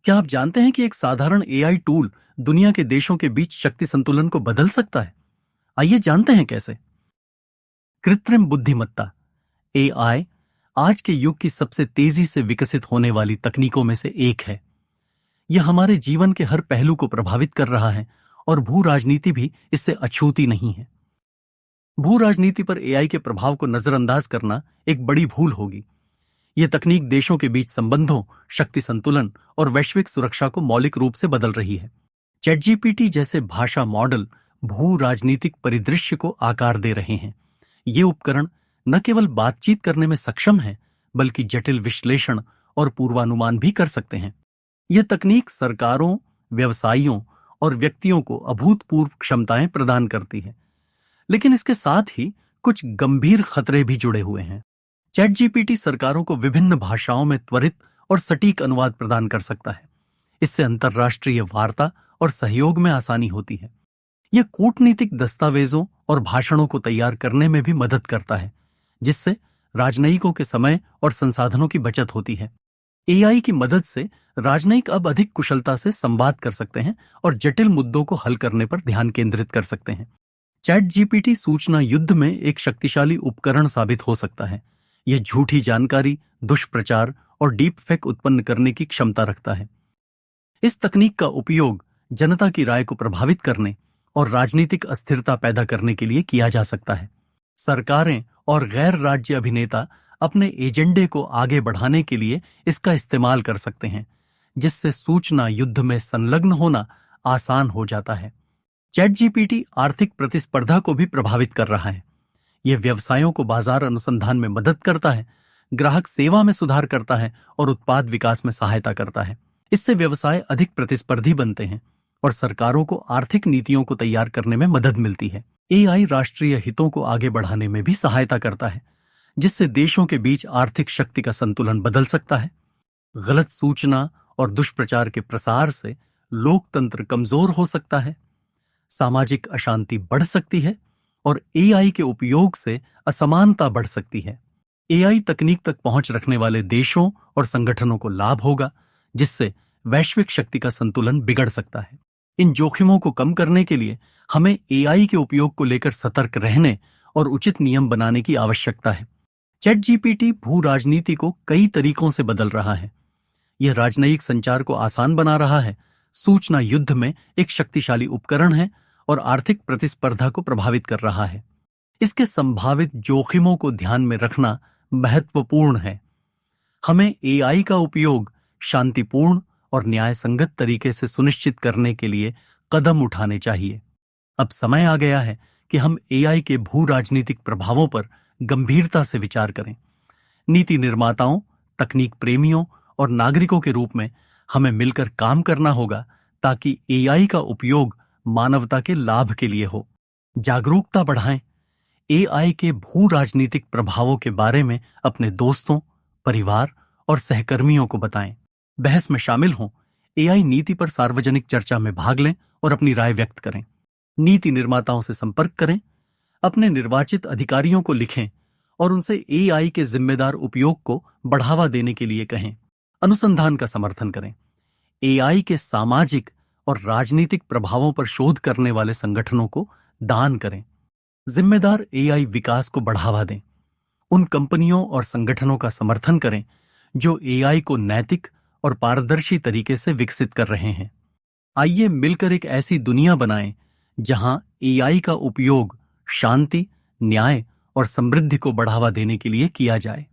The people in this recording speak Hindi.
क्या आप जानते हैं कि एक साधारण एआई टूल दुनिया के देशों के बीच शक्ति संतुलन को बदल सकता है? आइए जानते हैं कैसे। कृत्रिम बुद्धिमत्ता एआई आज के युग की सबसे तेजी से विकसित होने वाली तकनीकों में से एक है। यह हमारे जीवन के हर पहलू को प्रभावित कर रहा है और भू राजनीति भी इससे अछूती नहीं है। भू राजनीति पर एआई के प्रभाव को नजरअंदाज करना एक बड़ी भूल होगी। यह तकनीक देशों के बीच संबंधों, शक्ति संतुलन और वैश्विक सुरक्षा को मौलिक रूप से बदल रही है। चैटजीपीटी जैसे भाषा मॉडल भू राजनीतिक परिदृश्य को आकार दे रहे हैं। ये उपकरण न केवल बातचीत करने में सक्षम हैं, बल्कि जटिल विश्लेषण और पूर्वानुमान भी कर सकते हैं। यह तकनीक सरकारों, व्यवसायियों और व्यक्तियों को अभूतपूर्व क्षमताएं प्रदान करती है, लेकिन इसके साथ ही कुछ गंभीर खतरे भी जुड़े हुए हैं। चैटजीपीटी सरकारों को विभिन्न भाषाओं में त्वरित और सटीक अनुवाद प्रदान कर सकता है। इससे अंतर्राष्ट्रीय वार्ता और सहयोग में आसानी होती है। यह कूटनीतिक दस्तावेजों और भाषणों को तैयार करने में भी मदद करता है, जिससे राजनयिकों के समय और संसाधनों की बचत होती है। एआई की मदद से राजनयिक अब अधिक कुशलता से संवाद कर सकते हैं और जटिल मुद्दों को हल करने पर ध्यान केंद्रित कर सकते हैं। चैटजीपीटी सूचना युद्ध में एक शक्तिशाली उपकरण साबित हो सकता है। यह झूठी जानकारी, दुष्प्रचार और डीप फेक उत्पन्न करने की क्षमता रखता है। इस तकनीक का उपयोग जनता की राय को प्रभावित करने और राजनीतिक अस्थिरता पैदा करने के लिए किया जा सकता है। सरकारें और गैर राज्य अभिनेता अपने एजेंडे को आगे बढ़ाने के लिए इसका इस्तेमाल कर सकते हैं, जिससे सूचना युद्ध में संलग्न होना आसान हो जाता है। चैटजीपीटी आर्थिक प्रतिस्पर्धा को भी प्रभावित कर रहा है। यह व्यवसायों को बाजार अनुसंधान में मदद करता है, ग्राहक सेवा में सुधार करता है और उत्पाद विकास में सहायता करता है। इससे व्यवसाय अधिक प्रतिस्पर्धी बनते हैं और सरकारों को आर्थिक नीतियों को तैयार करने में मदद मिलती है। एआई राष्ट्रीय हितों को आगे बढ़ाने में भी सहायता करता है, जिससे देशों के बीच आर्थिक शक्ति का संतुलन बदल सकता है। गलत सूचना और दुष्प्रचार के प्रसार से लोकतंत्र कमजोर हो सकता है, सामाजिक अशांति बढ़ सकती है और एआई के उपयोग से असमानता बढ़ सकती है। एआई तकनीक तक पहुंच रखने वाले देशों और संगठनों को लाभ होगा, जिससे वैश्विक शक्ति का संतुलन बिगड़ सकता है। इन जोखिमों को कम करने के लिए हमें एआई के उपयोग को लेकर सतर्क रहने और उचित नियम बनाने की आवश्यकता है। चैटजीपीटी भू राजनीति को कई तरीकों से बदल रहा है। यह राजनयिक संचार को आसान बना रहा है, सूचना युद्ध में एक शक्तिशाली उपकरण है और आर्थिक प्रतिस्पर्धा को प्रभावित कर रहा है। इसके संभावित जोखिमों को ध्यान में रखना महत्वपूर्ण है। हमें एआई का उपयोग शांतिपूर्ण और न्याय संगत तरीके से सुनिश्चित करने के लिए कदम उठाने चाहिए। अब समय आ गया है कि हम एआई के भू राजनीतिक प्रभावों पर गंभीरता से विचार करें। नीति निर्माताओं, तकनीक प्रेमियों और नागरिकों के रूप में हमें मिलकर काम करना होगा ताकि एआई का उपयोग मानवता के लाभ के लिए हो। जागरूकता बढ़ाएं, एआई के भू राजनीतिक प्रभावों के बारे में अपने दोस्तों, परिवार और सहकर्मियों को बताएं। बहस में शामिल हों, एआई नीति पर सार्वजनिक चर्चा में भाग लें और अपनी राय व्यक्त करें। नीति निर्माताओं से संपर्क करें, अपने निर्वाचित अधिकारियों को लिखें और उनसे एआई के जिम्मेदार उपयोग को बढ़ावा देने के लिए कहें। अनुसंधान का समर्थन करें। एआई के सामाजिक और राजनीतिक प्रभावों पर शोध करने वाले संगठनों को दान करें। जिम्मेदार एआई विकास को बढ़ावा दें। उन कंपनियों और संगठनों का समर्थन करें जो एआई को नैतिक और पारदर्शी तरीके से विकसित कर रहे हैं। आइए मिलकर एक ऐसी दुनिया बनाएं जहां एआई का उपयोग शांति, न्याय और समृद्धि को बढ़ावा देने के लिए किया जाए।